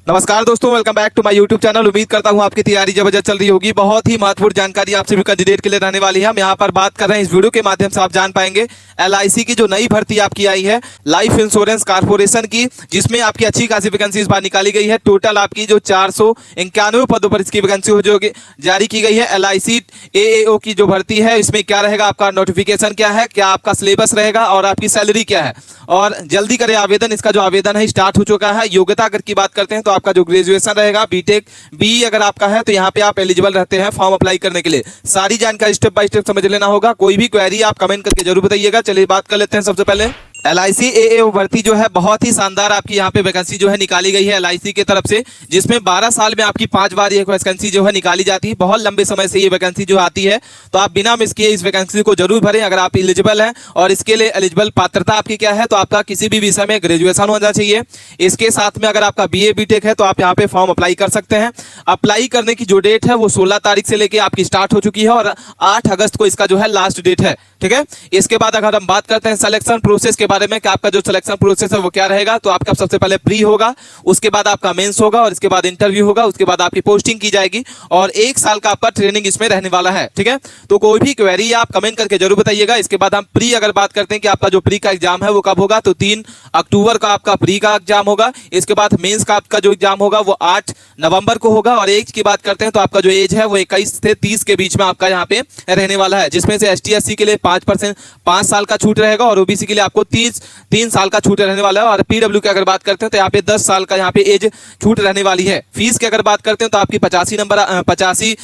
नमस्कार दोस्तों, welcome back to my YouTube channel. उम्मीद करता हूं आपकी तैयारी जबरदस्त चल रही होगी। बहुत ही महत्वपूर्ण जानकारी आप सभी कैंडिडेट के लिए रहने वाली है। हम यहां पर बात कर रहे हैं, इस वीडियो के माध्यम से आप जान पाएंगे एलआईसी की जो नई भर्ती आपकी आई है लाइफ इंश्योरेंस कॉर्पोरेशन की, जिसमें आपकी अच्छी खासी वैकेंसी इस बार निकाली गई है। टोटल आपकी जो 491 पदों पर इसकी वैकेंसी हो जो जारी की गई है। एलआईसी एएओ की जो भर्ती है, इसमें क्या रहेगा, आपका नोटिफिकेशन क्या है, क्या आपका सिलेबस रहेगा और आपकी सैलरी क्या है। और जल्दी करें आवेदन, इसका जो आवेदन है स्टार्ट हो चुका है। योग्यता अगर की बात करते हैं तो आपका जो ग्रेजुएशन रहेगा बीटेक बी अगर आपका है तो यहाँ पे आप एलिजिबल रहते हैं फॉर्म अप्लाई करने के लिए। सारी जानकारी स्टेप बाय स्टेप समझ लेना होगा। कोई भी क्वेरी आप कमेंट करके जरूर बताइएगा। चलिए बात कर लेते हैं। सबसे पहले एलआईसी एएओ भर्ती जो है बहुत ही शानदार आपकी यहाँ पे वैकेंसी जो है निकाली गई है एलआईसी की तरफ से, जिसमें 12 साल में आपकी 5 बार ये वैकेंसी जो है निकाली जाती है। बहुत लंबे समय से ये वैकेंसी जो आती है, तो आप बिना मिस किए इस वैकेंसी को जरूर भरें अगर आप एलिजिबल हैं। और इसके लिए एलिजिबल पात्रता आपकी क्या है, तो आपका किसी भी विषय में ग्रेजुएशन होना चाहिए। इसके साथ में अगर आपका बीए बीटेक है तो आप यहाँ पे फॉर्म अप्लाई कर सकते हैं। अप्लाई करने की जो डेट है वो 16 तारीख से लेके आपकी स्टार्ट हो चुकी है और 8 अगस्त को इसका जो है लास्ट डेट है। ठीक है, इसके बाद अगर हम बात करते हैं सिलेक्शन प्रोसेस के बारे में कि आपका जो सिलेक्शन प्रोसेस है वो क्या रहेगा, तो आपका सबसे पहले प्री होगा, उसके बाद आपका मेंस होगा और इसके बाद इंटरव्यू होगा, उसके बाद आपकी पोस्टिंग की जाएगी और 1 साल का आपका ट्रेनिंग इसमें रहने वाला है। ठीक है, तो कोई भी क्वेरी आप कमेंट करके जरूर बताइएगा। इसके बाद हम प्री अगर बात करते हैं कि आपका जो प्री का एग्जाम है वो कब होगा, तो 3 अक्टूबर का आपका प्री का एग्जाम होगा। इसके बाद मेंस का आपका जो एग्जाम होगा वो 8 नवंबर को होगा। और एज की बात करते हैं तो आपका जो एज है वो 21 से 30 के बीच में आपका यहाँ पे रहने वाला है, जिसमें से एसटी एससी के लिए 5 साल का छूट रहेगा और ओबीसी के लिए आपको 3 साल का छूट रहने वाला है। और पीडब्ल्यू की अगर बात करते हैं तो यहाँ पे 10 साल का यहाँ पे एज छूट रहने वाली है। फीस की अगर बात करते हैं तो आपकी 85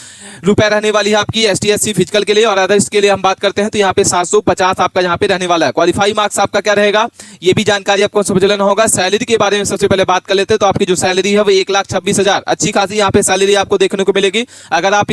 रुपए रहने वाली है आपकी एसटी एससी फिजिकल के लिए। और अदर्स के लिए हम बात करते हैं तो यहाँ पे 750 आपका यहाँ पे रहने वाला है। क्वालिफाई मार्क्स आपका क्या रहेगा, ये भी जानकारी आपको समझ लेना होगा। सैलरी के बारे में सबसे पहले बात कर लेते हैं तो आपकी जो सैलरी है वो 1,26,000 अच्छी खासी यहाँ पे सैलरी आपको देखने को मिलेगी अगर आप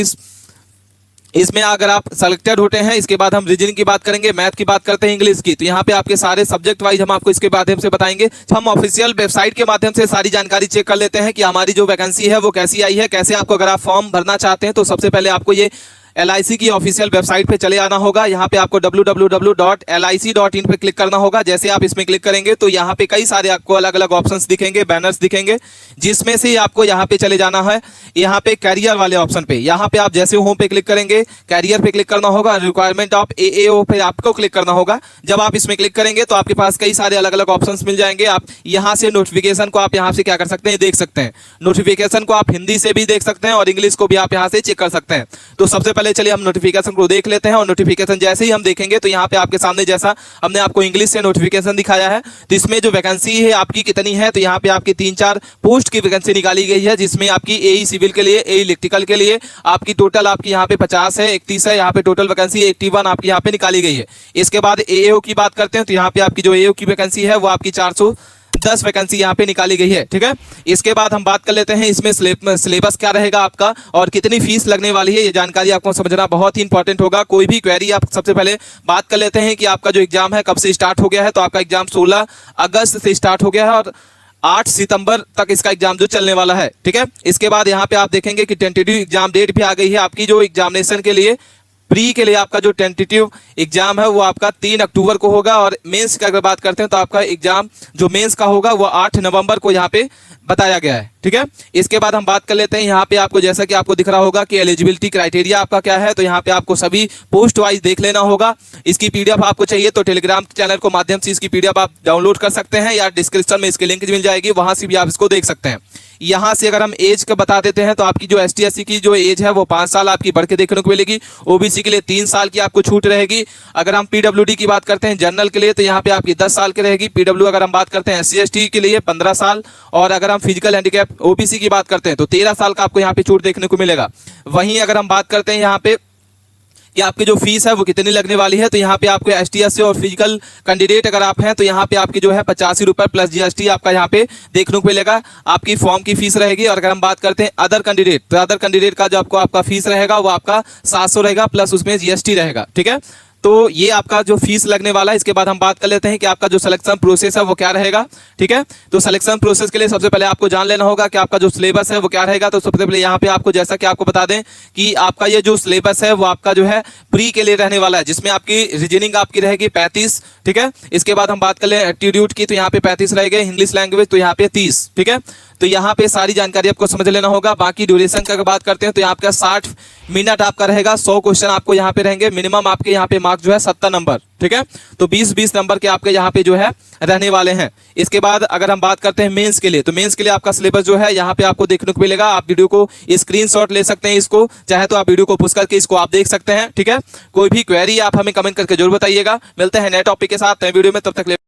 इसमें अगर आप सेलेक्टेड होते हैं। इसके बाद हम रीजनिंग की बात करेंगे, मैथ की बात करते हैं, इंग्लिश की, तो यहाँ पे आपके सारे सब्जेक्ट वाइज हम आपको इसके माध्यम से बताएंगे। हम ऑफिशियल वेबसाइट के माध्यम से सारी जानकारी चेक कर लेते हैं कि हमारी जो वैकेंसी है वो कैसी आई है, कैसे आपको अगर आप फॉर्म भरना चाहते हैं तो सबसे पहले आपको ये एलआईसी की ऑफिशियल वेबसाइट पे चले आना होगा। यहाँ पे आपको www.lic.in पे क्लिक करना होगा। जैसे आप इसमें क्लिक करेंगे तो यहाँ पे कई सारे आपको अलग अलग ऑप्शंस दिखेंगे, बैनर्स दिखेंगे, जिसमें से आपको यहाँ पे चले जाना है यहाँ पे कैरियर वाले ऑप्शन पे। यहाँ पे आप जैसे होम पे क्लिक करेंगे, कैरियर पे क्लिक करना होगा, रिक्वायरमेंट ऑफ एएओ पे आपको क्लिक करना होगा। जब आप इसमें क्लिक करेंगे तो आपके पास कई सारे अलग अलग ऑप्शंस मिल जाएंगे। आप यहाँ से नोटिफिकेशन को आप यहाँ से क्या कर सकते हैं, देख सकते हैं। नोटिफिकेशन को आप हिंदी से भी देख सकते हैं और इंग्लिश को भी आप यहाँ से चेक कर सकते हैं। तो सबसे पहले चलिए हम नोटिफिकेशन को देख लेते हैं। और नोटिफिकेशन जैसे ही हम देखेंगे तो यहाँ पे आपके सामने जैसा हमने आपको इंग्लिश से नोटिफिकेशन दिखाया है, तो इसमें जो वैकेंसी है आपकी कितनी है, तो यहाँ पे आपकी 3-4 पोस्ट की वैकेंसी निकाली गई है, जिसमें आपकी एई सिविल के लिए, एई इलेक्ट्रिकल के लिए आपकी टोटल आपकी यहाँ पे 50 है, 31 है, यहाँ पे टोटल वैकेंसी 81 आपकी यहाँ पे निकाली गई है। इसके बाद एएओ की बात करते हैं तो यहाँ पे आपकी जो एएओ की वैकेंसी है वो आपकी 410 वैकेंसी यहाँ पे निकाली गई है। ठीक है, इसके बाद हम बात कर लेते हैं इसमें सिलेबस क्या रहेगा आपका और कितनी फीस लगने वाली है। ये जानकारी आपको समझना बहुत ही इंपॉर्टेंट होगा। कोई भी क्वेरी आप सबसे पहले बात कर लेते हैं कि आपका जो एग्जाम है कब से स्टार्ट हो गया है, तो आपका एग्जाम 16 अगस्त से स्टार्ट हो गया है और 8 सितंबर तक इसका एग्जाम जो चलने वाला है। ठीक है, इसके बाद यहाँ पे आप देखेंगे कि टेंटेटिव एग्जाम डेट भी आ गई है आपकी जो एग्जामिनेशन के लिए। प्री के लिए आपका जो टेंटेटिव एग्जाम है वो आपका 3 अक्टूबर को होगा और मेंस की अगर बात करते हैं तो आपका एग्जाम जो मेंस का होगा वो 8 नवंबर को यहाँ पे बताया गया है। ठीक है, इसके बाद हम बात कर लेते हैं यहाँ पे आपको जैसा कि आपको दिख रहा होगा कि एलिजिबिलिटी क्राइटेरिया आपका क्या है, तो यहाँ पे आपको सभी पोस्ट वाइज देख लेना होगा। इसकी पीडीएफ आपको चाहिए तो टेलीग्राम चैनल को माध्यम से इसकी पीडीएफ आप डाउनलोड कर सकते हैं या डिस्क्रिप्शन में इसकी लिंक मिल जाएगी, वहां से भी आप इसको देख सकते हैं। यहाँ से अगर हम एज का बता देते हैं तो आपकी जो एसटी एससी की जो एज है वो 5 साल आपकी बढ़ के देखने को मिलेगी। ओबीसी के लिए 3 साल की आपको छूट रहेगी। अगर हम पीडब्ल्यूडी की बात करते हैं जनरल के लिए तो यहाँ पे आपकी 10 साल की रहेगी। पीडब्ल्यू अगर हम बात करते हैं एससी एसटी के लिए 15 साल और अगर हम फिजिकल हैंडीकैप ओबीसी की बात करते हैं तो 13 साल का आपको यहाँ पे छूट देखने को मिलेगा। वहीं अगर हम बात करते हैं यहाँ पे कि आपकी जो फीस है वो कितनी लगने वाली है, तो यहाँ पे आपको एसटी एससी और फिजिकल कैंडिडेट अगर आप हैं तो यहाँ पे आपकी जो है 85 रुपये प्लस जीएसटी आपका यहाँ पे देखने को मिलेगा आपकी फॉर्म की फीस रहेगी। और अगर हम बात करते हैं अदर कैंडिडेट तो अदर कैंडिडेट का जो आपका फीस रहेगा वो आपका 700 रहेगा प्लस उसमें जीएसटी रहेगा। ठीक है, तो ये आपका जो फीस लगने वाला है। इसके बाद हम बात कर लेते हैं कि आपका जो सिलेक्शन प्रोसेस है वो क्या रहेगा। ठीक है, तो सिलेक्शन प्रोसेस के लिए सबसे पहले आपको जान लेना होगा कि आपका जो सिलेबस है वो क्या रहेगा। तो सबसे पहले यहाँ पे आपको जैसा कि आपको बता दें कि आपका ये जो सिलेबस है वो आपका जो है प्री के लिए रहने वाला है, जिसमें आपकी रीजनिंग आपकी रहेगी 35। ठीक है, इसके बाद हम बात कर लें एप्टीट्यूड की तो यहाँ पे 35 रहेगा, इंग्लिश लैंग्वेज तो यहाँ पे 30। ठीक है, तो यहाँ पे सारी जानकारी आपको समझ लेना होगा। बाकी ड्यूरेशन का अगर बात करते हैं तो यहाँ आपका 60 मिनट आपका रहेगा। 100 क्वेश्चन आपको यहाँ पे रहेंगे। मिनिमम आपके यहाँ पे मार्क जो है 70 नंबर, ठीक है। तो 20-20 नंबर के आपके यहाँ पे जो है रहने वाले हैं। इसके बाद अगर हम बात करते हैं मेंस के लिए, तो मेंस के लिए आपका सिलेबस जो है यहाँ पे आपको देखने को मिलेगा। आप वीडियो को स्क्रीनशॉट ले सकते हैं, इसको चाहे तो आप वीडियो को पुश करके इसको आप देख सकते हैं, ठीक है। कोई भी क्वेरी आप हमें कमेंट करके जरूर बताइएगा। मिलते हैं नए टॉपिक के साथ नए वीडियो में, तब तक